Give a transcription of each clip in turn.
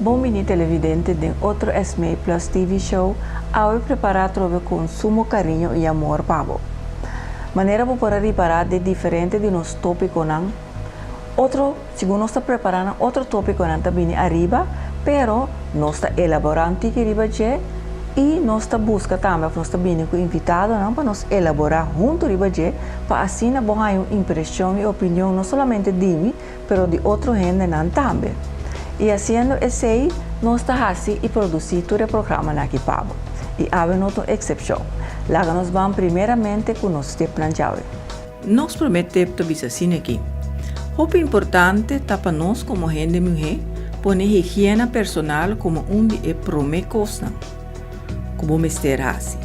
Bom mini televidente de outro SMA Plus TV show, ao preparar trove com sumo carinho e amor pavo. Maneira para reparar de diferente de nos tópico não. Outro, segundo nós está preparando outro tópico não também arriba, pero nós está elaborando que arriba je e nós está busca também nós está vindo com invitado não para nós elaborar junto arriba je para assim na boa uma impressão e opinião não somente de mim, pero de outro gente não também. E haciendo esse, nós está assim e produzir todo o programa aqui pavo. E há outra exceção. Lá nós vamos primeiramente com nosso step na chave. Nós prometemos que assim aqui. O importante está para nós como gente mulher, pôr higiene personal como de promecos não. Como mister assim.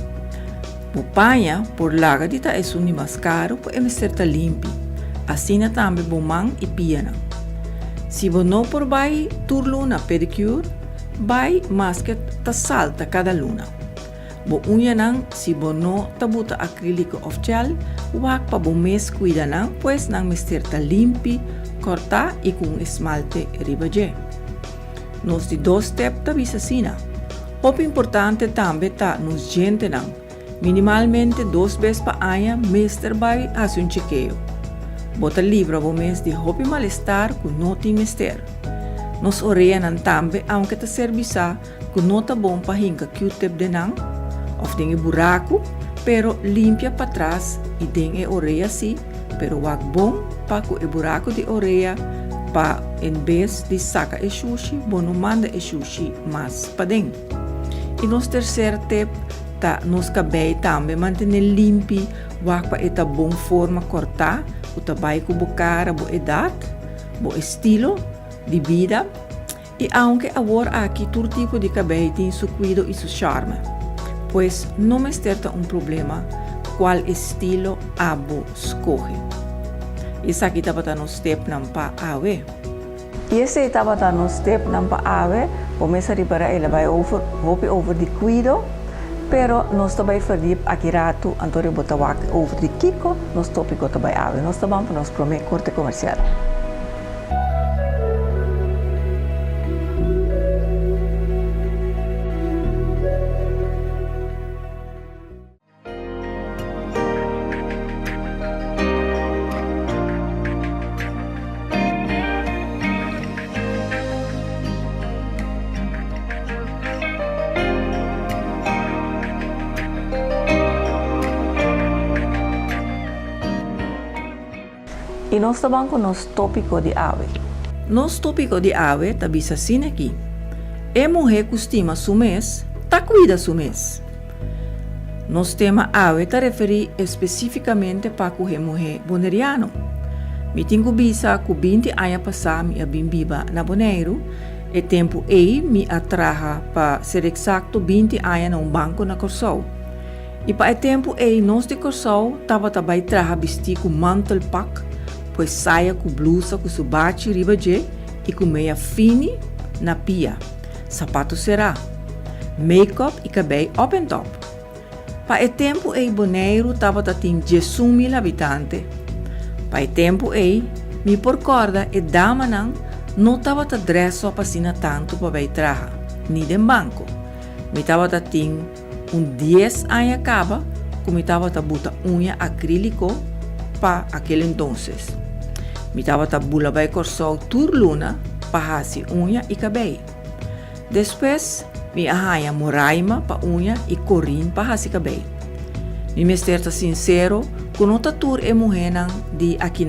O panha por laga dita é mais caro, por mister tá limpo. Assim também bom man e pia não. Se você não por vai turlo na pedicure, vai mais que ta salta cada luna. Bo unha nang se você não ta buta acrílico of gel, wak pa bo mes cuida nang, pues nang mister ta limpi, corta e com esmalte ribaje. Nos de dois step ta bisa sina. O importante também ta nos gente nang, minimalmente 2 vezes pa ano, mister vai hace un chequeo. Bota livra o mês de hobby malestar com nota mister. Nos oreia também, aunque te serviça com nota bom para hinca Q-tip de nang, of dengue buraco, pero limpia para trás e dengue oreia si, pero wag bom para com o buraco de oreia para em vez de saca e sushi, bono manda e sushi mas para dentro. E nos terceiro tip, ta nos cabelo também manter limpi, wag para eta bom forma cortar, o trabalho com a cara, a idade, o estilo de vida e aunque agora aqui todo tipo de cabelo tem seu cuidado e seu charme, pois não é certo problema qual estilo abo escolhe. Isso aqui estava no step não para ave. E esse estava no step não para ave, começa a reparar ele vai over de cuidado. Pero nós também fazemos aqui rato, Antônio Botawak, over de Kiko, nós tópico também ave. Nós também para nós prometer corte comercial. E nós estamos com o nosso tópico de ave. Nosso tópico de ave está bisa assim aqui. A mulher costuma su mês, tá cuida su mês. Nosso tema ave está referi especificamente para a mulher boneriano. Me tenho bisa com 20 anos passar me a bimbiba na Boneiro, e tempo aí me atraha para ser exato 20 anos num banco na Corsol. E para o tempo aí nós de Corsol tava também traha vestir com mantel pack, pois saia com blusa com subate ribaje e com meia fine na pia. Sapato será. Make-up e cabelo open top. Para o tempo aí Boneiro estava tem 10.000 habitantes. Para o tempo aí, me por corda e dama não estava a dresso para sina tanto para vai traha, nem de banco. Me estava tem 10 anos acaba, como estava a buta unha acrílico para aquele entonces. Me estava a bula vai corsol turluna para fazer unha e cabelo. Depois, me arranha moraima para unha e corim para fazer cabelo. Me mesterta sincero, com outra tur e mulher de aqui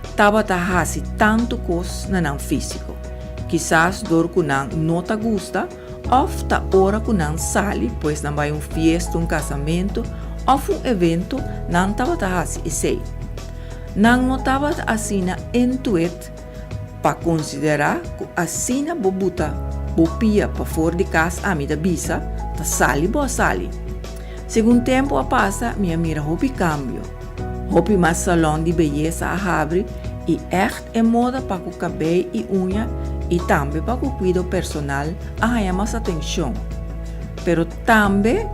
estava a fazer tanto cos na não físico. Quizás dor com não ta gusta, ou ta hora com sali, pois não vai fiesta, casamento, ou evento, não estava a fazer isso. Não notava assim na intuit para considerar que assim na bobuta bopia para fora de casa a minha bisa ta sali boa sali. Segundo tempo a passa minha mira hopi cambio, hopi mais salão de beleza a abre e echt é moda para o cabelo e unha e também para o cuidado personal a ganhar mais atenção. Pero também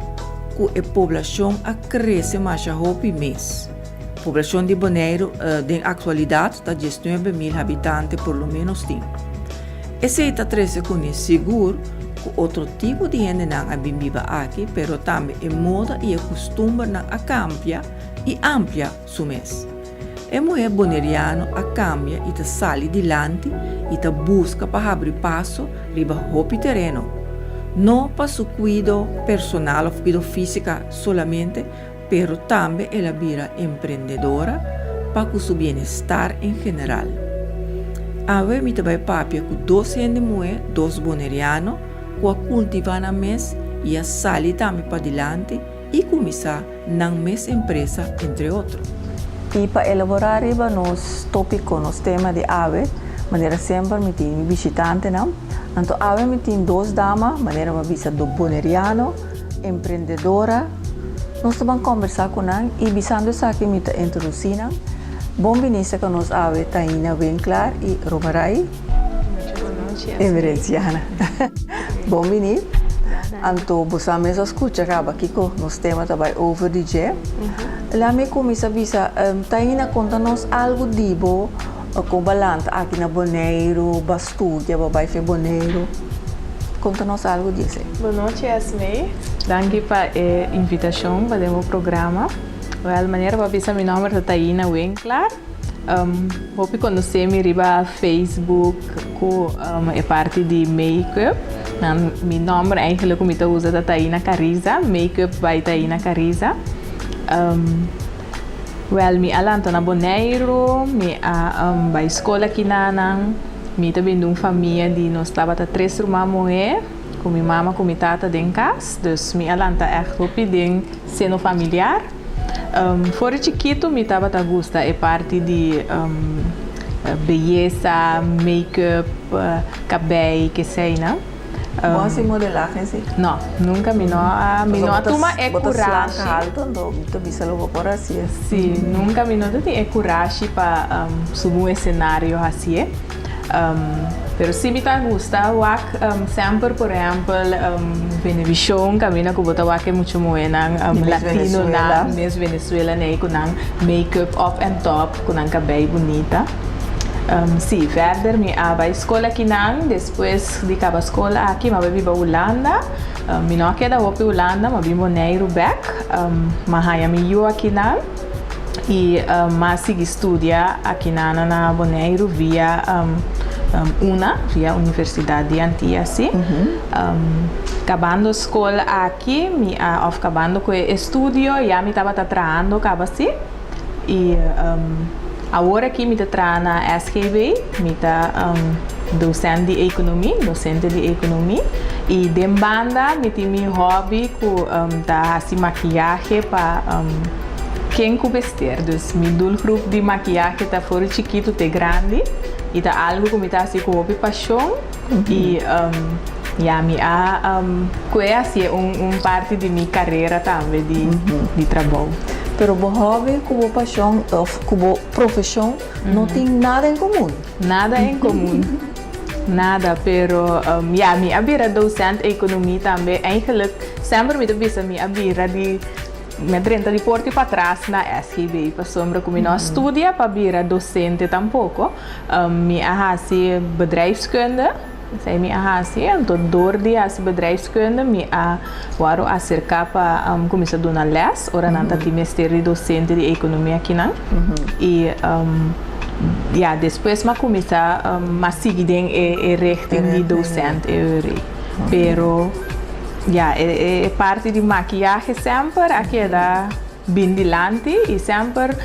que a população a cresce mais a hopi mês. A população de Boneiro, na atualidade, está 19.000 habitantes, por lo menos. Esse está trece com seguro que outro tipo de gente não é viva aqui, pero também é moda e é costume não a cambia e amplia su mês. A mulher boneriana a cambia e te sale dilante e te busca para abrir passo riba hopi terreno. Não para su cuido personal ou cuido física solamente, pero também ela vira empreendedora para su bienestar em geral. Ave mi vai papia com 200 mulheres, 2 bonerianos, que a cultivar na mês e a sali também para dilante e começar na mesma empresa, entre outros. E para elaborar nos tópicos, nos temas de ave, maneira sempre me tem visitante, não? Então, ave me tem 2 damas, maneira me visa do boneriano, empreendedora. Nós vamos conversar com ela e visando isso aqui me introduzir. Bom vinista com nós ave Taina Winkler e Romarai. Emerenciana. Bom vinista. Então, você mesmo escuta aqui com nos temas também over DJ. Lá me começa a visa, Taina conta-nos algo dibo com balante aqui na Bonaire, Bastúdia, vai fer Bonaire. Conta-nos algo disso. Boa noite, Esme. Danke para a invitação para o programa. De maneira para ver meu nome é Taina Winkler. Hope conhecer-me riba Facebook, que é parte de make-up. Meu nome eigenlijk como eu uso é Taina Carriza, make-up by Taina Carriza. Me alanto na Bonaire, me by escola aqui na me também de uma família de nós estava 3 irmãs mulher, com minha mama, com minha tata dentro de casa, dus me alanta echt hope de seno familiar. Fora chiquito, me estava a gostar é parte de beleza, make-up, cabelo, que sei, não? Bom, se modelagem, sim? Não, nunca me não a turma é coragem. Alto, não, tu bisa logo por assim. Sim, nunca me não tem é coragem para subir um cenário assim. Pero se me está gostando, sempre, por exemplo, Venevisión, camina com bota que muito moena, latino na, mesmo Venezuela, né, com make-up up and top, com cabelo bonita. Sim, verder, me vai escola aqui não, depois de acabar a escola aqui, me vai para Holanda, me não queda para Holanda, me vai Bonaire back, mas aí me eu aqui não. E mas segui estudar aqui na Bonaire via Universidade de Antilles. Acabando a escola aqui, acabando com o estudo, já me estava trabalhando, assim. E agora aqui me trabalho na SGB, me está docente de economia. E de banda, me tem meu hobby, que fazer maquiagem para quem que vestir. Dus meu grupo de maquiagem está fora chiquito, até grande. E tá algo que me está assim com hobby paixão. E é assim parte de minha carreira também de trabalho. Pero o hobby com a paixão, com a profissão, não tem nada em comum. Nada em comum. Nada, pero minha abira docente de economia também. Eigenlijk sempre me dá minha abira de me renta de porte para trás na SGB, para sombra como não estudia para vir docente tampouco. Me arrasi bedrijfskunde, sei me arrasi, então door de as bedrijfskunde me waro acercar para começar a dar les, ora não tá de docente de economia aqui não. E depois me começar a seguir em richting de docente, pero é parte de maquiagem sempre aqui é bem dilante e sempre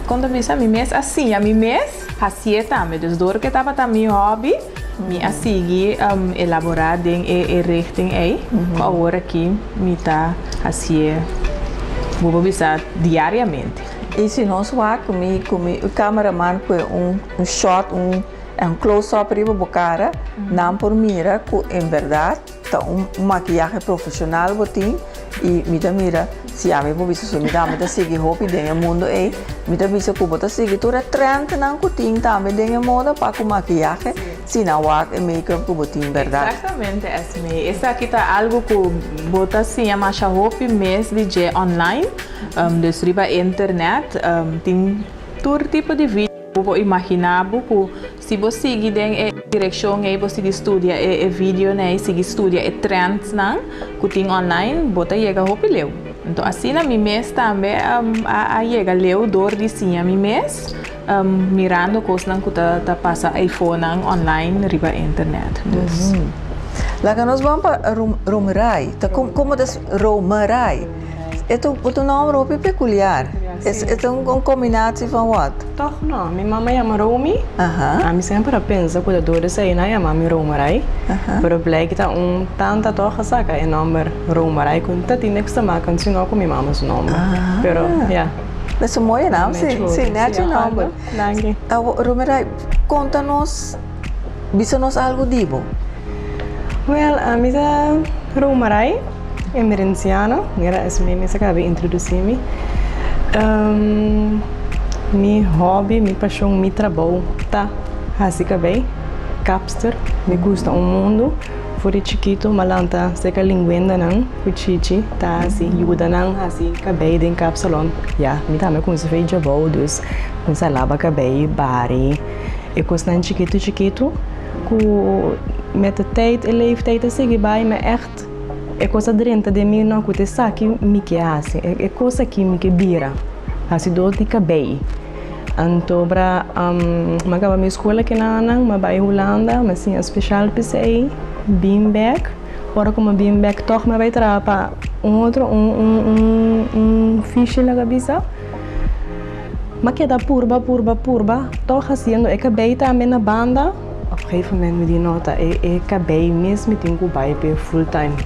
quando me mês assim a me mês fazia também desde que estava também hobby me seguir elaborar em richting aí agora aqui me tá assim vou visar diariamente. E se nós o cameraman com um shot close-up riba a cara, não por mira que em verdade tá maquiagem profissional botim e me dá mira se a vou ver se me dá seguir hobby dentro do mundo aí me dá visa que bota seguir toda trend não que tem também dentro da moda para com maquiagem se não e make-up que botim verdade. Exatamente, Esme. Essa aqui tá algo que bota assim a marcha hobby mesmo de online, desde a internet tem todo tipo de vídeo. Eu imaginava que se você seguir a direção aí você estuda e vídeo né se estuda e trends não que tem online bota chega a leu então assim na mi mês também a chega leu dor de sim a mi mês mirando coisas não que tá passa iPhone online riba internet dus lá que nós vamos para Romerai tá como das Romerai o nome é peculiar é uma combinação de what? Toch não, minha mamãe chama Romy. A mim sempre pensa que a dor sei na chama mi Romerai. Pero blek tá tanta tocha saca é nome Romerai com tati next ma continua com minha mamãe o nome. Pero yeah. Mas é muito não, sim, né o nome. Danke. Romerai, conta-nos, visa-nos algo divo. Well, a mim é Romerai, emerenciana, era esse mesmo que acabei de introduzir-me. Mi hobby, mi paixão, mi trabalho, tá? Assim que bem, capster, me gusta mundo. Fui chiquito, malanta, seca linguenda não, cuchichi, tá? Assim, ajuda não, assim que bem dentro capsalon. Já, me também com isso fez jabou, dus, com salaba que bem, bari. E com isso chiquito, com met de tijd en leeftijd is ik bij me echt. É coisa dentro de mim não que te que me que assim é coisa que me que bira assim do de cabei então para magava minha escola que não mas vai Holanda mas sim especial para aí beanbag ora como beanbag toch mas vai trazer para outro fish na cabeça mas que dá purba toch haciendo é cabei também na banda op een gegeven moment me die nota é cabei mesmo tenho que vai para full time.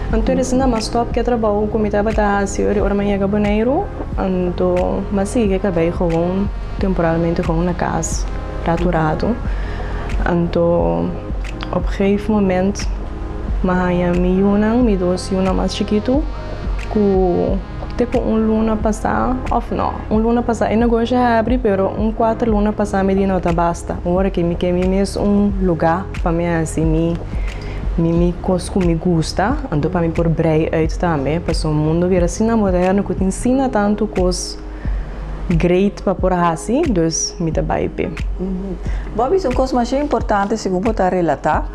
Então eles não mais stop que trabalho com a batata e ora amanhã é boneiro, então mas sim que acabei com temporariamente com na casa raturado, então op een gegeven moment mas me dois mais chiquito com tipo luna passar of não luna passar e negócio abre pero 4 luna passar me não tá basta agora que me mesmo lugar para mim assim me cosco me gusta, então para mim por brei uit também, para o mundo vir assim na moderno que te ensina tanto coisas great para por assim, dus me tá bem bem. Bobby, são coisas mais importantes segundo botar relatar,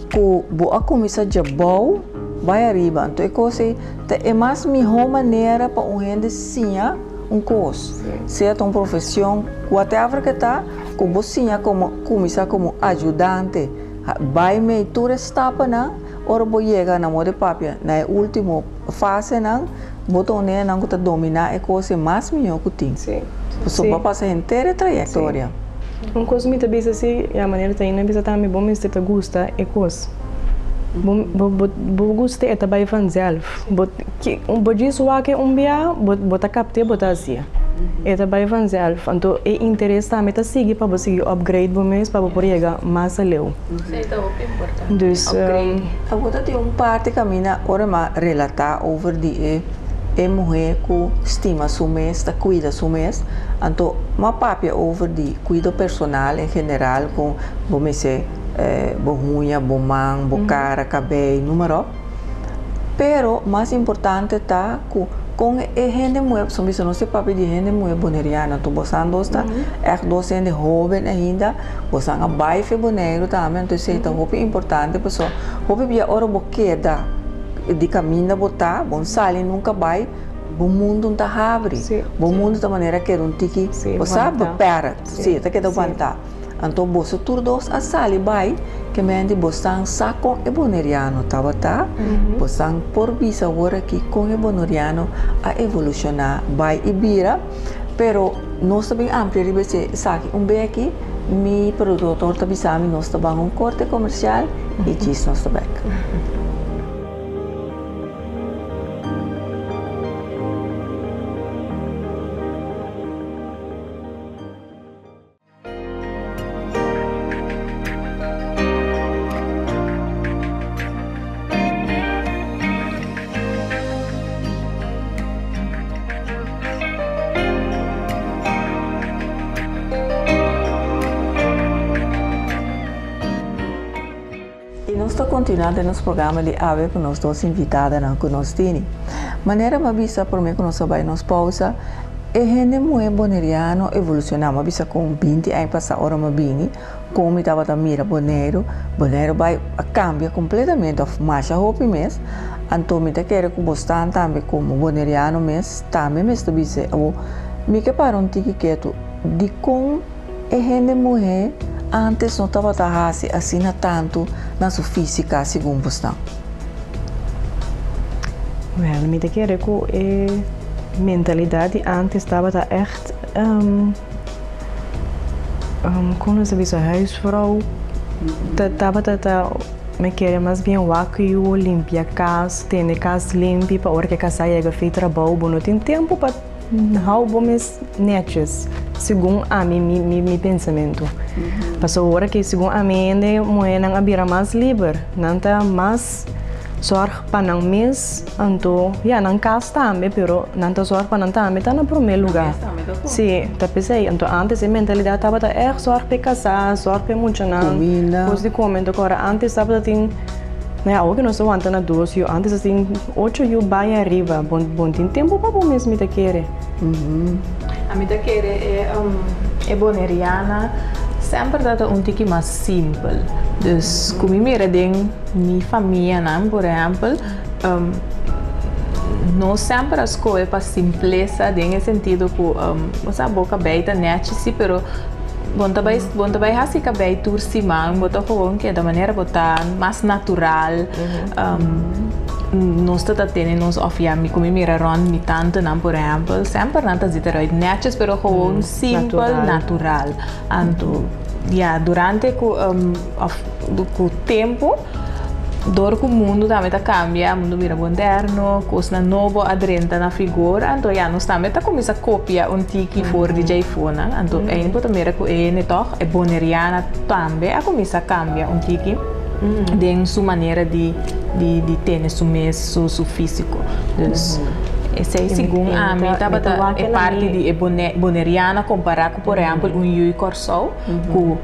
que boa comida de bom vai arriba, então é coisa é mais melhor maneira para gente sinha coisa, certo uma profissão, whatever que tá, que você como comida como ajudante vai me toda etapa na ora vou chegar na moda papia na última fase na botão né não que dominar é coisa mais melhor que tem sim pessoa vai passar inteira trajetória coisa me também assim a maneira tem na bisa também bom me se te gusta é coisa bom gusta é também fazer que diz o que dia bota capte bota assim é também fazer então é interessante também seguir para você upgrade bom mesmo para poder chegar mais a leu isso é importante dus agora tem parte caminha ora mais relatar over de mulher que estima seu mês, cuida seu mês, então uma papia over de cuidado personal em geral com vamos dizer boa unha, boa mão, boa cara, cabelo, número. Pero mais importante tá com a gente muito, só isso não se papel de gente muito boneriana, então você anda é docente jovem ainda, você anda baife boneiro também, então isso é tão importante, pessoal. Houve via hora boqueda de caminho botar, bom sali nunca vai, bom mundo não tá abre, bom mundo da maneira que não tiki, você sabe pera, sim, tá que dá aguentar. Então você turdos a sali vai, que mente você saco e boneriano, tá? Você por visa agora que com e boneriano a evolucionar vai e vira, pero nós também amplia ribe saque bem aqui, mi produtor tá bisami nós tá bang corte comercial e diz nós tá back. Continuando nos programa de AVE com nós dois invitadas que nós temos. Maneira uma vista por mim que nós vai nos pausa E gente mulher boneriano evolucionamos bisa com 20 anos passa hora ma bini, como estava a mira bonero vai cambia completamente of marcha hopi mes, então me quer que bostan também como boneriano mes, também mes tu bisa o me que para tiki quieto de com e gente mulher antes não estava assim na tanto na sua física segundo bostan. Wel, me quer que mentalidade antes estava echt como se diz a huisvrouw estava me queria mais bem waku limpia casa ter casa limpa para hora que a casa chega feito trabalho bom não tem tempo para how bomes netjes segundo a mi pensamento passou hora que segundo a mim moe nang abira mais livre nanta mais zorg para não mês, então, não casa também, pero não tá zorg para não também, está no primeiro lugar. Sim, tá pensei, então antes a mentalidade estava zorg para casar, zorg para muito não. Depois de comer, agora antes estava assim, hoje não sou antena dois, eu antes assim 8 eu vai arriba, bom tem tempo para o mesmo me querer. A me querer é boneriana. Sempre dat tiki mais simples. Dus como mira den minha família, por exemplo, não sempre as coisas para simpleza, tem sentido que você boca beita net sim, pero bom também assim que bem tur cima, botar gewoon que da maneira botar mais natural. Nós temos nos ofiami como mira ron mi tanto não por exemplo sempre não tá zita right netjes pero gewoon simples natural anto durante o tempo dor que o mundo também tá cambia mundo mira moderno coisa novo adrenta na figura então nós também tá começa a copiar tiki for DJ phone então é importante mira que é toch é boneriana também a começa a cambiar tiki de sua maneira de ter seu físico. Dus, esse é segundo a mim é parte de boneriana comparado com, por exemplo, Yui Corsol, que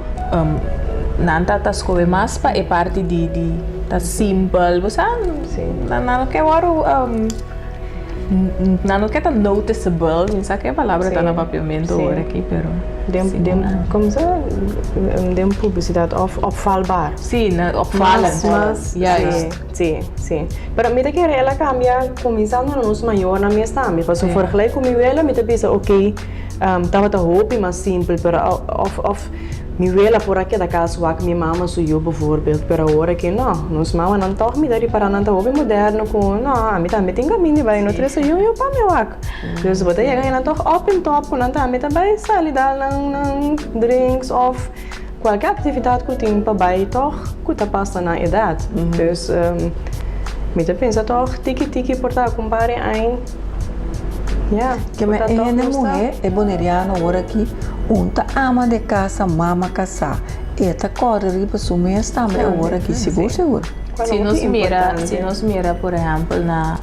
não tá escolhe mais para é parte de tá simples, você não quer não quer tão noticeable, não sei que a palavra está no papiamento agora aqui, pero como se dem publicidade opvalbaar. Sim, opvallend. Sim. Pero me quer ela cambia começando a nos maior na minha também. Para se vergelijken com ela, me pensa, ok, estava tá roupa mais simples, pero mi vela por aqui da casa que minha mama suiu bijvoorbeeld, pero agora que nos mama não toch me dari para não tá roupa moderno com a mim também tem caminho vai no três eu para meu wak. Dus bota chega não toch open top com não também também salida nang drinks of qualquer atividade que tem para vai toch que tá passa na idade. Dus me pensa toch tiki portar compare ein que me mulher é boneriano agora aqui ama de casa mama casar eta corre riba sumes também agora aqui seguro se nos mira por exemplo na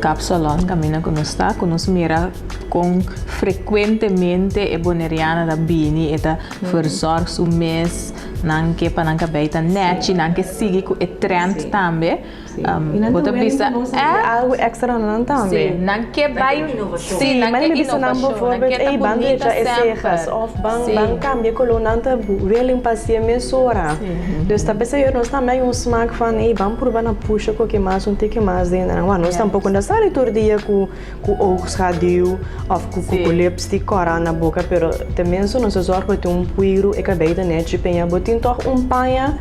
cápsula caminha que nos mira com frequentemente é boneriana da bini eta verzorg su mês não que para não beita net não que siga com o trend também bota bisa algo extra não também sim não que vai sim não que inovação não que bandeja essejas of ban cambia coluna tá really passia mesora dus tá pensando nós também smaak van vamos provar na puxa que mais tiki mais dentro nós tampouco ainda sai todo dia com oogschaduw of com lipstick cora na boca pero também só nós zorgo tem puiro e cabelo net penha botin toch panha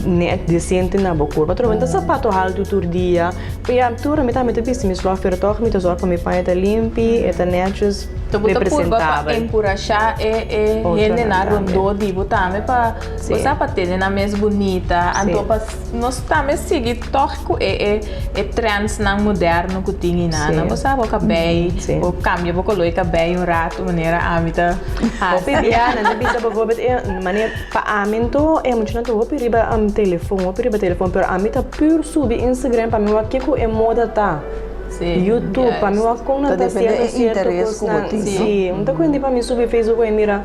net decente na boca para trocar sapato alto todo dia e altura metade bem me slov pero toch me zorgo para me panha tá limpi e tá netos representável encorajar é gente na rondo de botar para você para ter na mais bonita então nós também seguir toco é trends na moderno que tinha na você vai cabelo ou cambia vou colocar cabelo rato maneira amita não bisa bijvoorbeeld maneira para amento é muito não vou pedir telefone pero amita puro subir Instagram para mim que é moda tá YouTube para mim com não tá sendo interesse sim então quando para mim subir Facebook e mira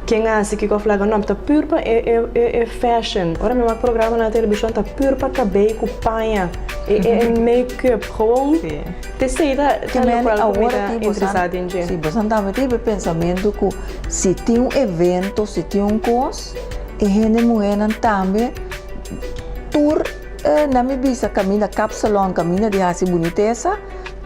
quem acha que eu falo, não, tá puro para é fashion. Ora mesmo o programa na televisão tá puro para cabelo, com panha, é make-up, gewoon. Te sei da Que agora interessado em gente. Se você também teve pensamento que se tem um evento, se tem um coisa, e gente mulher também tour na minha vista caminha capsalão, caminha de assim boniteza,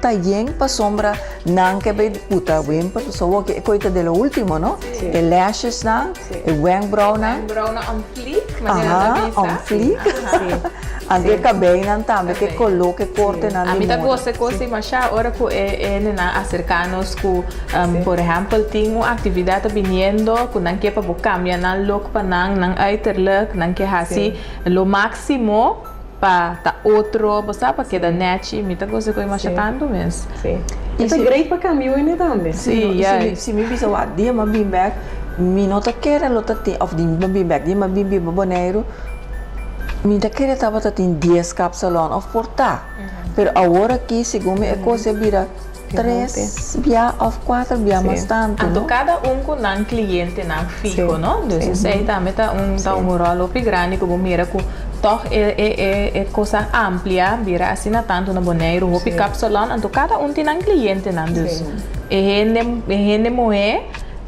tá bem para sombra não que vai puta bem para só que coisa de lo último, não? E lashes não, e wang brow não. Wang brow na on fleek, On fleek. Ande cabelo não também que coloque corte na a mim tá gosta coisa mas já hora que na acercarnos com por exemplo tem uma atividade vindo que não quer para cambiar na look para não uiterlijk não quer assim lo máximo para outro você para que da net me tá gosta coisa mas tanto mesmo isso é great para caminho ainda também sim se me bisa o dia mas bem back me nota que era lota tem of the bem back dia mas bem boneiro minha queria estava tendo 10 cápsulas of portar, pero agora aqui segundo é coisa vira 3 via of 4 via bastante. Então cada com um cliente não fico, não? Então sei também tá um rolo bem grande como mira com toch é coisa ampla, vira assim na tanto na boneiro, o cápsula, então cada tem um cliente não, dus gente moe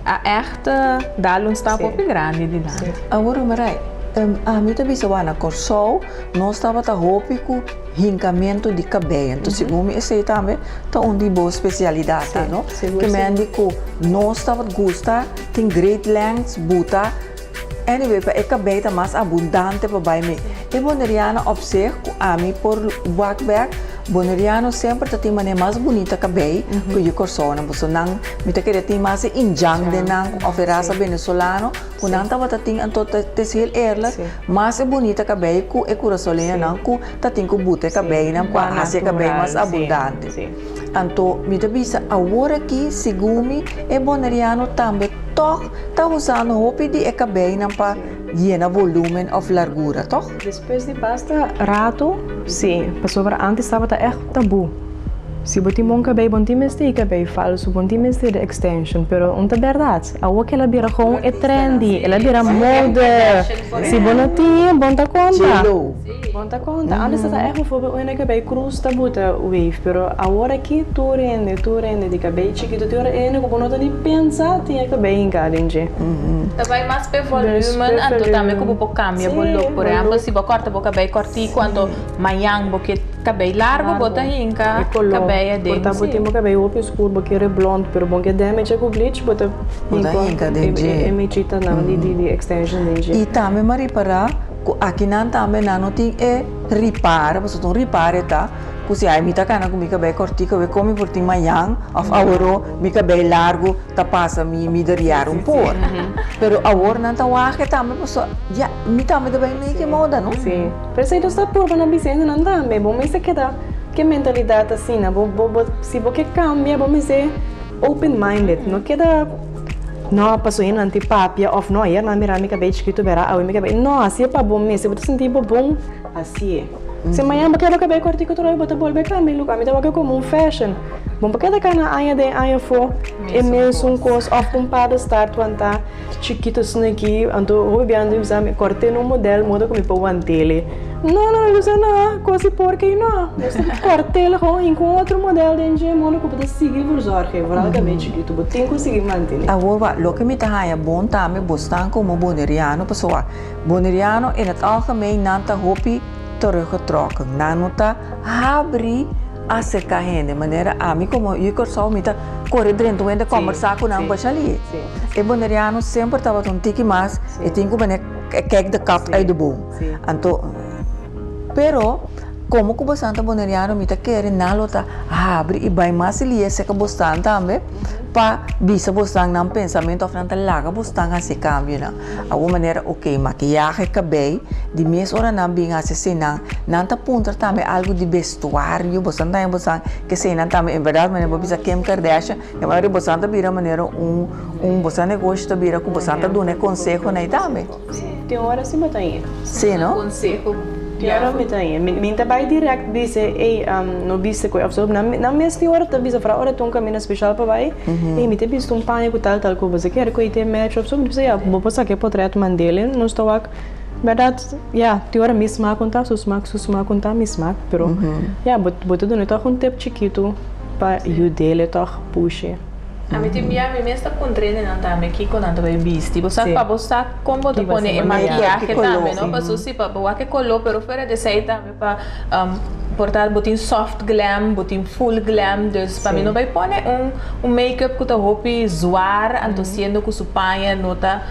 a echt dar um stap bem grande de lá. Agora Marai a mim também se vai na Corsol, nós estava a roupa com rincamento de cabelo. Então, segundo me, esse também tá onde boa especialidade, não? Que me indico, nós estava gosta, tem great lengths, buta, anyway, para o cabelo tá mais abundante para vai me. E boneriano observa a mim por backback, boneriano sempre tem maneira mais bonita cabelo que o Corsol, não? Porque não, me tá querendo ter mais injang de não, oferece venezolano. Quando estava tendo então tecido erla, mais é bonita cabelo que é curaçolina não, que tá tendo que botar cabelo não, para fazer cabelo mais abundante. Então, me avisa agora aqui, segundo me, é boneriano também toch tá usando roupa de cabelo não para llenar volume ou largura, toch? Depois de basta rato, sim, passou para antes estava echt tabu. Se botar bom cabelo, bom time de cabelo falso, bom time de extension, pero não é verdade. A o que ela vira com é trendy, ela vira moda. Se bom não tinha, bom tá conta. Bom tá conta. Antes estava echt voor een cabelo cruz tá bota wave, pero agora aqui tu rende de cabelo chiquito, tu rende como não tá nem pensar tinha cabelo em cada gente. Vai mais para volume, então também como pouco cambia, por exemplo, se você corta o cabelo cortico, quando manhã você cabelo largo, bota rinca, cabelo dentro. Cortar botar o cabelo outro escuro, porque é blonde, pero bom que damage com bleach, bota rinca dentro. É mechita não de extension dentro. E também mas reparar, aqui não também não tem é repara, você não repara tá? Porque aí me tá cana com meu cabelo cortico, eu como por ti manhã, of agora meu cabelo largo, tá passa me dariar pouco. Pero agora não tá o que também você já me também bem meio que moda, não? Sim. Pero se está por na Vicente não também, bom mas que dá que mentalidade assim, né? Se você cambia, bom mas é open minded, não queda não passou em antipapia, of não ia na mirar meu cabelo escrito verá, ao meu cabelo não assim é para bom mesmo, se você sentir bom assim é. Se amanhã eu quero cabelo cortico, eu vou voltar cabelo, a mim tá como um fashion. Bom, porque da cana aia for é mesmo um coisa of um para estar tu anta chiquito assim aqui, então eu vi ando usar corte no modelo, moda como para o antele. Não, usa não, coisa porque não. Corte ele com outro modelo de engenho, mono que pode seguir por zorge, por algo cabelo chiquito, but tem que conseguir manter. Agora, o que me tá é bom também, bostan como boneriano, pessoal. Boneriano em het algemeen não tá roupa teruggetrokken. Nanota abri a secar de maneira a mim como eu corso me tá correr dentro ainda conversar com não baixa ali. E boneriano sempre estava um tique mais e tem que maneira que de cap aí do bom. Então, pero como que bastante boneriano me tá querendo na lota abre e vai mais ali esse que bastante também para bisa bostang ng pensamento of ng talaga bostang kasi cambio na. Ako maneira, okay, maquillaje, cabelo, di mes ora nang binga sa sinang, nanta punta tame algo de vestuário, bostang tayo bostang, kasi nanta tame, em verdade, maneira, bisa Kim Kardashian, yung maneira, bostang tabira maneira, bostang negócio tabira, kung bostang tadune consejo na itame. Tem hora sim, botainha. Sim, não? Consejo Claro, me tem. Minta vai direct bisa, no bisa ko absorb na mesma hora tá bisa para hora tonka mina special para vai. E me te bisa panha com tal ko você quer ko ite match absorb bisa ya, vou passar que portrait mandele, não estou aqui. Verdade, ja, die hora misma conta, susma conta misma, pero ja, bote do neto um tempo chiquito para ajudar toch puxe. A mim também está com treino não tá, me aqui quando ando bem visto. Você para você como te põe maquiagem também, não? Para você para boa que colou, pero fora de sair também para portar botin soft glam, botin full glam, dus para mim não vai pôr make-up que tá roupa zoar, ando sendo com supanha, nota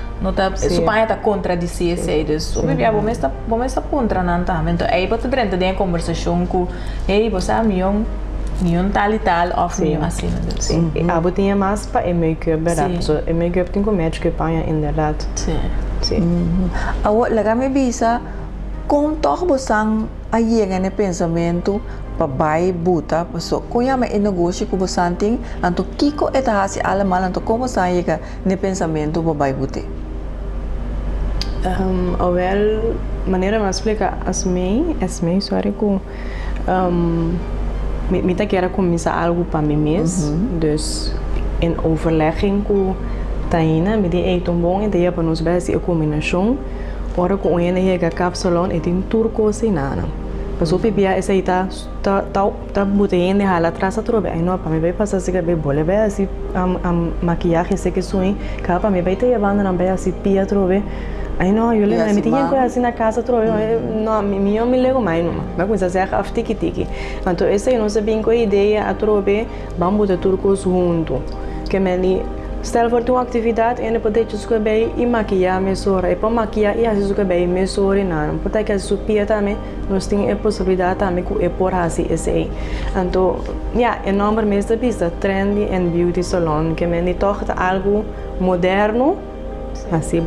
supanha tá contradizer sei, dus o bebê vamos estar contra não tá, então aí para dentro de conversação com, hey, você amigo tal e tal, of me assim, sim. A botinha mais para make-up, verdade? So, make-up tem com médico que panha, em verdade. Sim. Agora, laga me bisa, com todo você aí em pensamento para vai buta, so com a me negócio que você tem, então kiko eta hasi alamal, então como você chega no pensamento para vai buta? Wel, maneira mais explicar, as mãe, sorry, com me quero começar algo para mim mesmo, dus em overlegging com Taina, me dei tão bom ideia para nós ver se a combinação, ora com ela chega a capsulão e tem turco sem nada. Mas o pipia essa aí tá botando ela atrás a trobe, aí não para me vai passar se que bem boa, vai assim a maquiagem se que sonho, para me vai ter levando na beira assim pia trobe. Aí não, eu lembro, me tinha coisa assim na casa, não, me lembro mais não, mas coisa assim a tiki. Então essa aí não sabia com a ideia a trobe, vamos botar turcos junto, que me stel voor uma atividade en poder descobrir e maquiar mesora e para maquiar e assim descobrir mesora não porque que supia também nós tem a possibilidade também que é por assim esse então é nome mesmo pista trendy and beauty salon que me toca algo moderno assim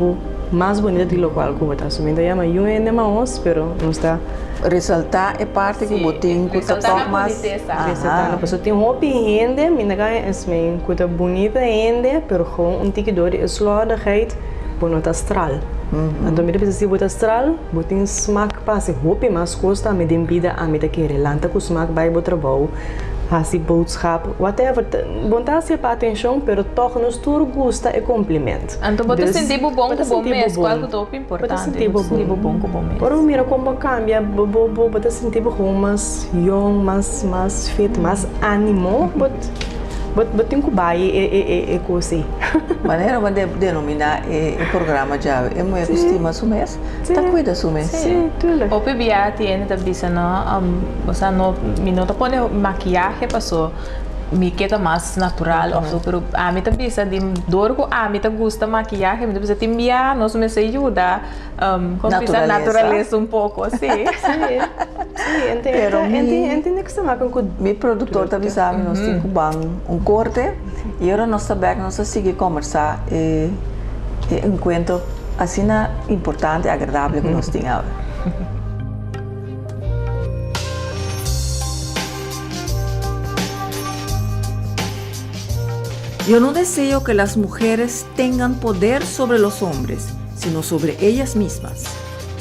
mais bonito do local que botar sumindo já mas eu ainda mais pero não está ressaltar é parte que botem que tá tão mais ressaltar a pessoa tem roupa ainda minha ganha é coisa bonita ainda pero com tiquidor é slordigheid bonita astral então me precisa se botar astral botem smaak passe roupa mais custa me dem vida a me daquele lanta com smaak vai botar bom assim boodschap whatever bontasse para atenção pero toch nos tur gusta e complemento então botar sentir bom com bom mesmo qual que top importante sentir bom com bom mesmo por mira como cambia botar sentir bom mais young mais fit mais ânimo but tem que vai é coisa maneira de denominar o programa já é muito estima sumes tá cuida sumes sim tudo o PBA tem também não você não me não tá põe maquiagem passou me queda mais natural ou pero a mim também se de dor com a mim tá gosta maquiagem me precisa timbiar nós me ajuda com naturaleza um pouco assim entende que está com meu produtor também sabe nós temos corte e agora nós sabemos nós seguir conversar e encontro assim importante e agradável que nós temos agora. Yo no deseo que las mujeres tengan poder sobre los hombres, sino sobre ellas mismas.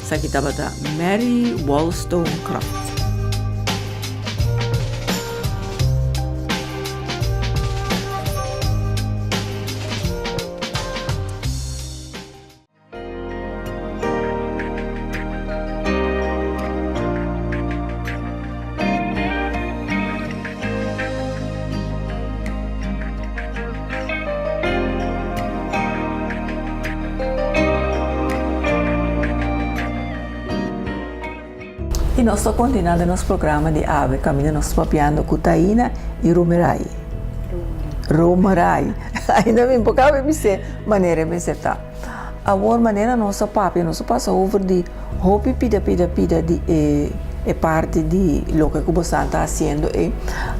Sakitabata Mary Wollstonecraft. E nós estamos continuando nosso programa de AVE, caminho nós papiando com Taina e Romerai. Ainda bem, porque eu sei maneira de acertar. Agora, maneira nossa papi, nós passa over de roupa pida de parte de lo que você está fazendo.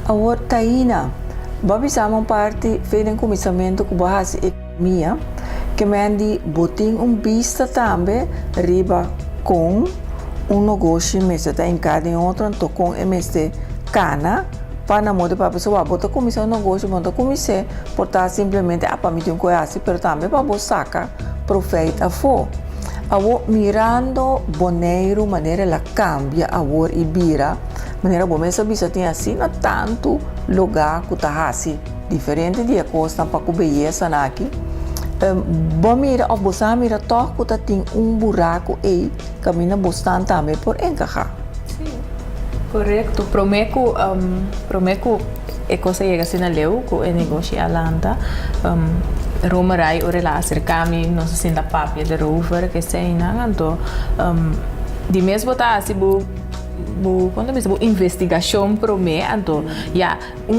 Agora, Taina, vamos a uma parte feita em começamento com base economia, que mande botin vista também riba com negócio mesmo está em cada outro então com MST cana para na moda para pessoa botar começar um negócio botar começar portar simplesmente a para mim tem coisa assim pero também para você sacar proveito a for Awo mirando boneiro, maneira ela cambia a cor e vira, maneira bom, mas bisa tem assim na tanto lugar que tá assim, diferente de costa para com beleza aqui. Bom mira, ou você mira toque que tem buraco e caminha bastante também por encaixar. Sim, correto. Prometo é coisa chega assim na leu, que é negócio alanta. Romerai ore la acercami, não se sinta papia de rover que sei não, então de mesmo tá assim quando mesmo investigação pro me, então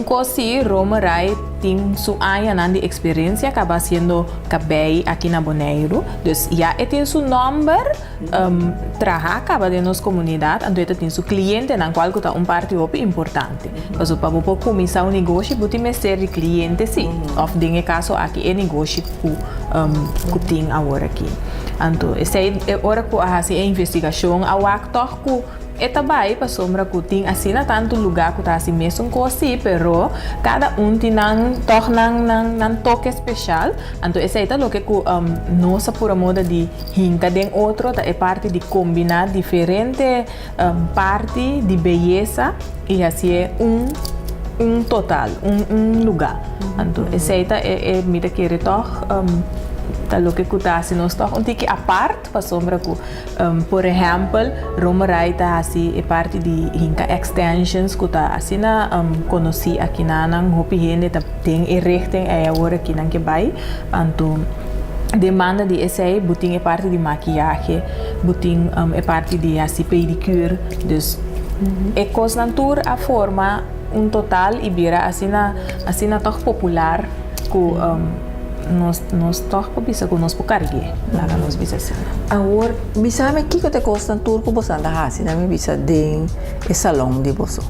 coisa Romerai tem sua área de experiência acaba sendo cabei aqui na Bonaire, então tem seu número trabalha acaba de nossa comunidade, então tem seu cliente na qual está parte importante, mas para você começar um negócio, você tem ser de cliente sim, ou em caso aqui é negócio que tem agora aqui, então essa é hora que a investigação, a que também para sombra que tem assim na tanto lugar que está assim mesmo coisa, pero cada tem um toque especial, então essa é o que nossa pura moda de hinca de outro é parte de combinar diferentes parte de beleza e assim é total, lugar, então essa é mira que tá lo que está assim nós tá que a parte para sombra que por exemplo Romerai tá assim é parte de hinca extensions que tá assim na conheci aqui na hopi gente tem e rechten é agora aqui na que vai então demanda de essay buting é parte de maquiagem buting é parte de assim pedicure dus é coisa natura a forma total e vira assim na tão popular que nós toca bisa com nós cargue lá nós bisa assim. Agora, bisa me que te costa tour com você anda assim, né? Me bisa de salão de você.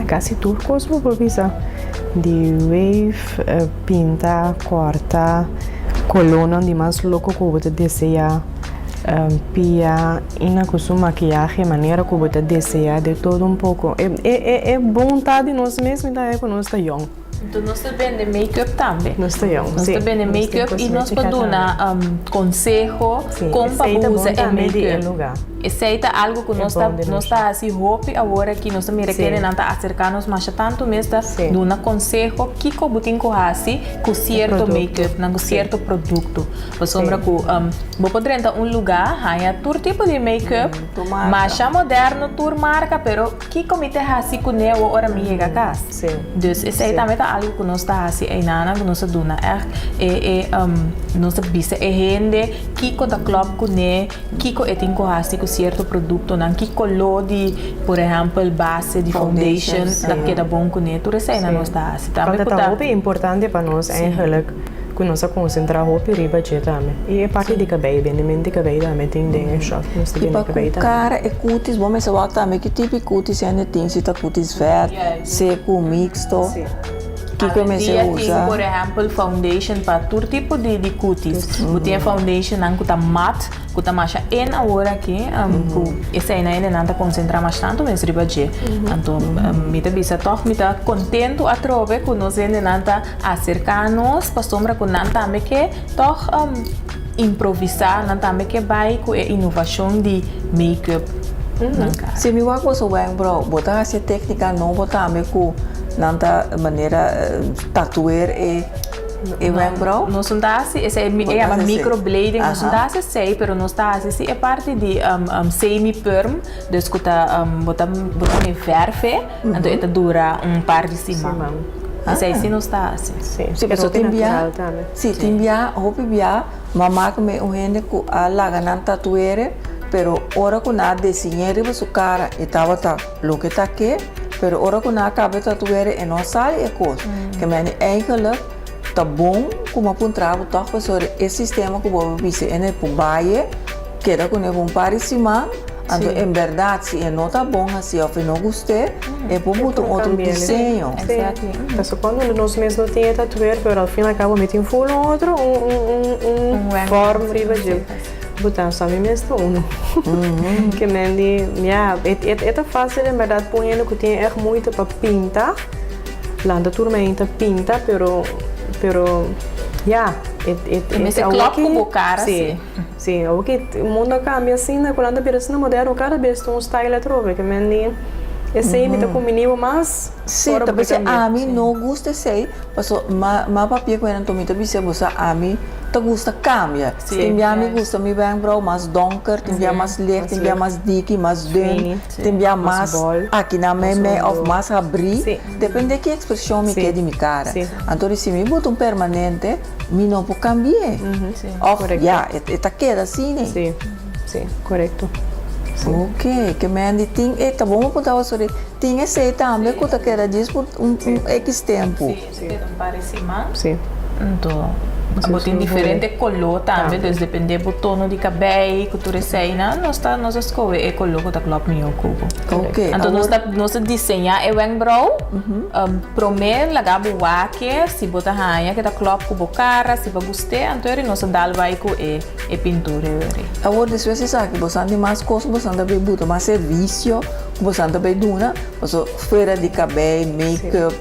Quase tudo coisa por bisa. De wave, pinta, corta, coluna de mais louco que você deseja. Pia, ina com sua maquiagem, maneira que você deseja, de todo pouco. É vontade nós mesmos, então é que nós estamos young. Então nós também de make-up também. Nós também de make-up e nós podemos dar conselho como para usar em make-up. Aceita algo que nós está assim roupa agora que nós também requerem não tá acercar-nos mas tanto mesmo de um conselho que como tem que assim com certo make-up, com certo produto. Por sombra que vou poder entrar lugar, há todo tipo de make-up, mas já moderno, tur marca, pero que como tem assim com neo ora me chega casa. Então aceita também algo que nós está assim aí nana que nós dona nós bisa gente que com da club com ne que com tem que assim com certo produto não que color de por exemplo base de foundation da que dá bom com ne tudo isso aí nós está assim também é importante para nós eigenlijk que nós concentrar roupa e budget também e é parte de cabelo bem de cabelo também tem de shop nós tem de cabelo cara é cutis bom mas eu também que tipo cutis é tem se tá cutis verde seco mixto que comecei a usar por exemplo foundation para todo tipo de cutis tem foundation não que tá matte que tá mais en agora aqui essa aí não tá concentrar mais tanto mas budget então me tá bisa toch me tá contento a trove que nós não tá acercar-nos para sombra que não tá me que toch improvisar não tá me que vai com inovação de make-up se me vai com o bem bro botar essa técnica não botar me com nanta maneira tatuar e bro não são assim essa é uma microblading não são assim sei pero não está assim é parte de semi perm dus que tá botar me verfe então это dura par de semana essa aí não está assim se pessoa tem via se tem via roupa via mamá que me gente que a laga não tatuar pero ora que nada desenhar para sua cara e tava tá lo que tá aqui pero ora que na acaba tatuar e não sai é coisa que me eigenlijk tá bom como apontar o toque sobre esse sistema que vou ver é no baie que era com um par de cima então em verdade se não tá bom assim ou não gostei é por botar outro desenho mas quando nós mesmos tem tatuar pero ao fim acaba metendo full outro forma de botar só mesmo que mendi é fácil em verdade ponendo que tem muito para pintar lá da turma ainda pinta pero Mas é claro como o cara, sim. Sim, o que o mundo cambia assim, né? Quando a pessoa moderna, cada vez tem um style trove, que me esse imita com menino, mas sim, talvez a mim não gosta sei, mas mas papia que eu não tomo também se você a mim te gusta cambia. Tem a mim gusta me bem bro, mais donker, tem mais licht, tem mais dique, mais dun, tem mais aqui na meme of mais abrir, depende que expressão me quer de minha cara. Então se me boto permanente, me não pode cambiar. Of ja, это queda assim, né? Sim, correto. Ok, que me andi ting, tá bom, eu sobre ting esse também que eu quero dizer por X tempo. Sim, não parece mal. Sim. Então, tem diferente color também, então depende do tono de cabelo que tu recebe, nós escolhe color que tá claro meu cubo. Ok. Então nós desenha é bem brown, primeiro lagabo wake, se botar rainha que tá claro com cara, se vai gostar, então nós dá vai com e pintura. Agora depois você sabe que você anda mais coisas, você anda bem botar mais serviço, você anda bem duna, você fora de cabelo, make-up,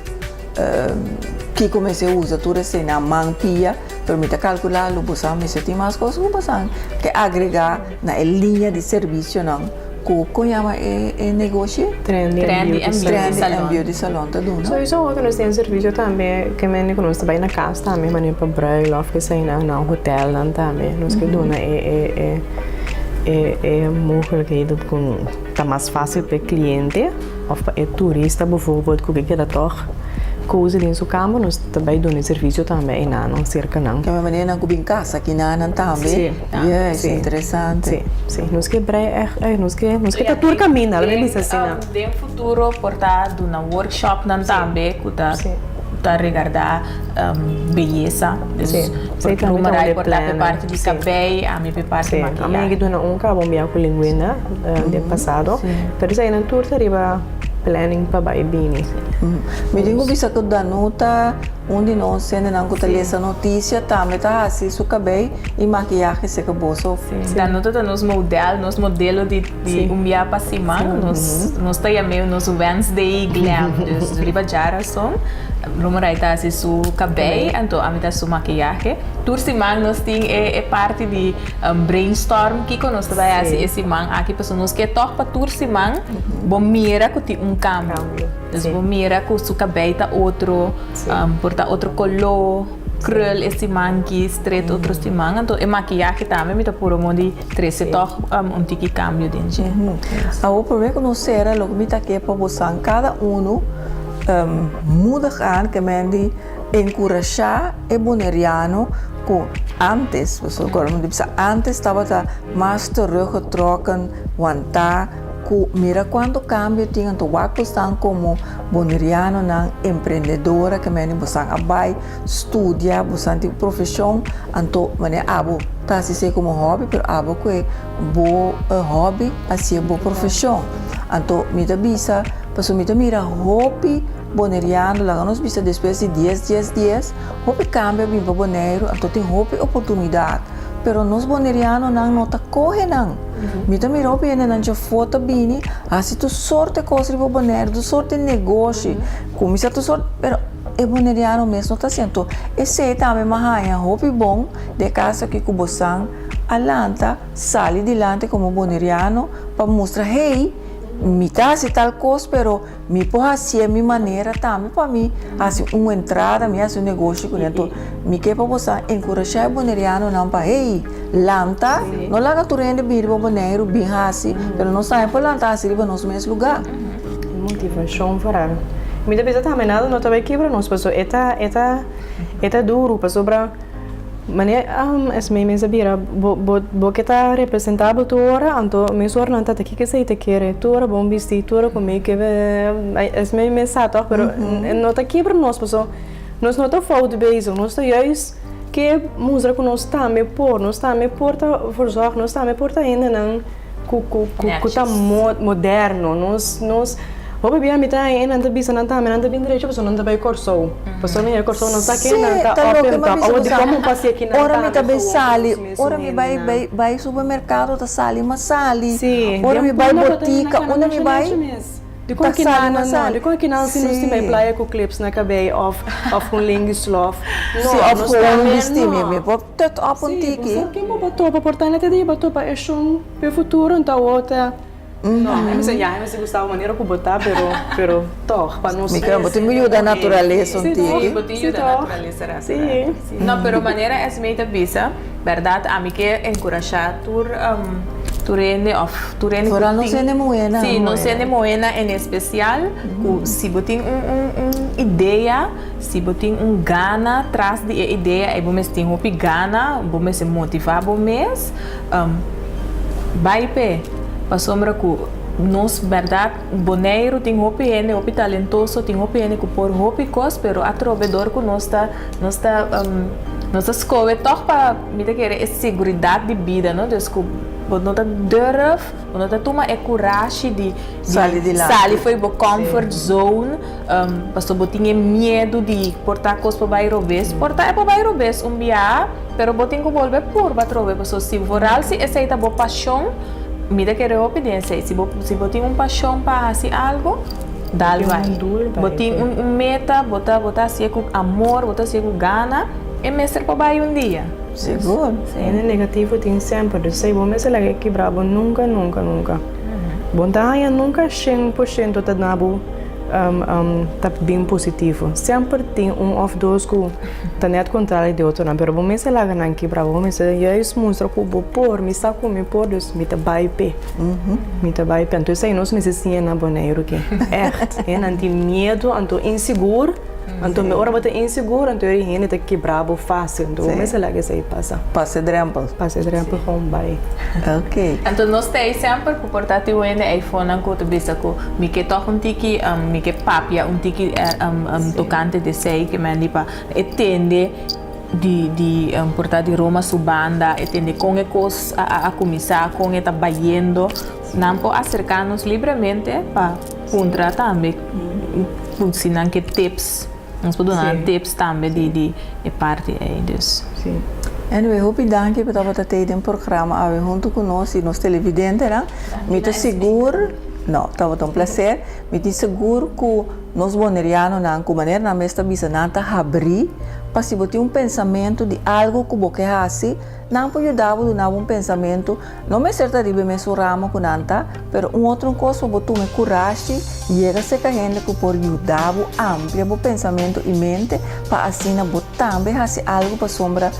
que comecei a usar tudo assim na mampia, permite calcular o bolsão, mas tem mais coisas que você que agregar na linha de serviço não. Como chama é negócio? Trend and beauty salon, tá dando? So isso é nós temos serviço também que me nós também na casa também, mas para bruiloft que sai na hotel não também, nós que dona é mogelijk dat com tá mais fácil para cliente ou para turista, por favor, que quer toch coisa em sua cama, nós também damos serviço também não cerca não. Que é uma maneira que em casa aqui não também. Sim, interessante. Sim, nós que nós que tá tudo caminho, ela me disse assim. De futuro portado na workshop não também que tá regardar beleza. Sim, também vai portar parte de cabelo, a minha parte de maquiagem. A minha que dona cabo minha com linguina de passado, pero isso aí não tudo arriba planning para baibini. Me digo bisa que da nota onde nós sendo não que ler essa notícia também tá assim seu cabelo e maquiagem se acabou só. Da nota da nos modelo de umia para cima, nós tá meio nos Wednesday glam, dos riba jarason. Rumorai tá assim seu cabelo, então a mitad sua maquiagem. Tur simang nós tem é parte de brainstorm que nós tá assim esse man aqui pessoas que toca para tur simang, bom mira que tem cambio. Então bom mira que seu cabelo tá outro, porta outro color. Krul esse manque, straight outro simang, então é maquiagem também, me tá por de 13 toque tiki cambio dentro. O problema que nós era logo me tá aqui para você cada muda que me encorajar e boneriano com antes, antes estava mais teruggetrokken, want daar mira quanto cambio tinha então estão como boneriano na empreendedora que me busang abai estudia busang profissão então mane abo tá se como hobby pero abo que bo hobby assim bo profissão então me da bisa passo me da mira hobby boneriano lá nós bisa depois de 10 dias hobby cambia bem para boneiro então tem hobby oportunidade pero nós boneriano não tá corre não mita miro bene nan já foto bini assim tu sorte coisa para boneiro tu sorte negócio como isso tu sorte pero é boneriano mesmo tá sendo esse também mahanha hobby bom de casa que cubosan alanta sali dilante como boneriano para mostrar hey me tá assim tal coisa, pero me pode assim a minha maneira também para mim assim uma entrada, me assim negócio com então me quer para você encorajar o boneriano não para hey lanta, não larga tu rende vir para boneiro bem assim, pero não sai para lantar assim para nosso mesmo lugar. Motivação para muita vez também nada não também quebra nós pessoa eta duro para sobra mané es me sabia bo que tá representado tu hora então me sor não tá aqui que sei te quer tu hora bom vestir tu hora como que es me sato pero não tá quebra nós pessoa nós não tá falta beijo nós tá juist que mostra que nós tá me porta verzorg nós tá me porta ainda não tá moderno nós Vou beber a mitad e não bisa não tá direito pessoa não tá bem corso pessoa não é corso não tá aqui não tá open tá ou de como passei aqui na ora me também sali ora me vai supermercado tá sali mas sali ora me vai botica onde me vai De qual que Sali não, na sali. de qual que não, se nós Sim. temos playa com clips na cabelo, of com linguislof. Sim, of gewoon bestemming. Me pop tot op een Sim, tiki. você quem botou para portar na TV, botou para é para o futuro, então outra. Não, eu sei, já, eu gostava maneira que botar, pero toch, para não Me quero botar meio da natureza um Sim, tiki. Sí, botillo de toch? naturaleza. Sim. Sí. No, pero manera es meita bisa, verdad? A mí que encorajar tu rende of tu rende. Vooral no sende moena. Sí, no sende moena en especial. Si botin ideia, si botin gana tras de ideia, e bom tem hopi gana, bom se motivar bom mês, vai pe, pa sombra ku nos verdade boneiro tem hopi talentoso, tem hopi ku por hopi cos, pero atrovedor ku nos tá escola toch para me querer é segurança de vida, não? Desculpa, não tá durf, não tá toma é coragem de sair foi bo comfort zone, pastor botinha medo de portar coisas para bairro vez, portar é para bairro vez dia, pero botinha que volver por batrove, pastor se voral se aceita bo paixão, me querer obediência, se botinha paixão para fazer algo dá vai. Botinha meta, botar assim com amor, botar assim com gana. É mestre para baixo dia. Seguro. É negativo tem sempre, eu sei, bom, mas ela que bravo nunca. Bom, daí nunca 100% tá nabo tá bem positivo. Sempre tem of dois que tá net contrário de outro, não, pero bom, mas ela não que bravo, mas é isso mostra que vou por, me saco me por, me tá vai pé. Me tá vai pé. Então sei nós necessitamos na boneiro que é, não tem medo, ando inseguro. Então, me ora bota inseguro, então ele ainda tá quebrado fácil. Então, mas ela que sei passa. Passe drempel. Passe drempel home by. Ok. Então, nós temos sempre por portátil ainda iPhone que tu bisa ko me que toca tiki me que papia tiki tocante de sei que me para entender de portar de Roma su banda, entender com é coisa a começar com é tá baiendo, não pode acercar-nos livremente para contra também, ensinar que tips. Nós podemos dar tips também de parte aí disso. Sim. Anyway, hope danke por estar ter um programa aí junto conosco e nos televidentes, né? Me tô seguro, não, estava um prazer. Me tô seguro que nós bonerianos não, com maneira na mesta bisa nanta abrir, para se botar pensamento de algo que você faz, não pode ajudar a dar pensamento, não me certa de me surramo com nanta, pero outra coisa botar me coragem, chega a ser que a gente que pode ajudar a ampliar o pensamento e mente, para assim botar também fazer algo para sombra.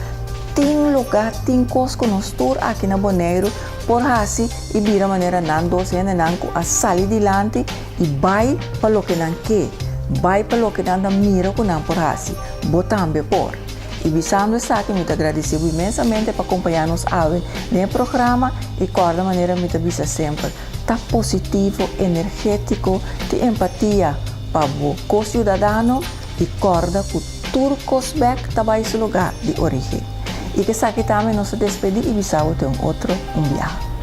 Tem lugar, tem coisas que nós temos aqui na Boneiro, por assim, e vira maneira não doce, não a sair adiante e vai para o que não quer, vai para o que não mira com não por assim, botar por. E visando isso aqui, muito agradecido imensamente por acompanhar-nos no programa e corda maneira muito visa sempre, tá positivo, energético, de empatia para o cidadão e corda que turcos back também esse lugar de origem. E que sa também nos despedir e visar outro viagem.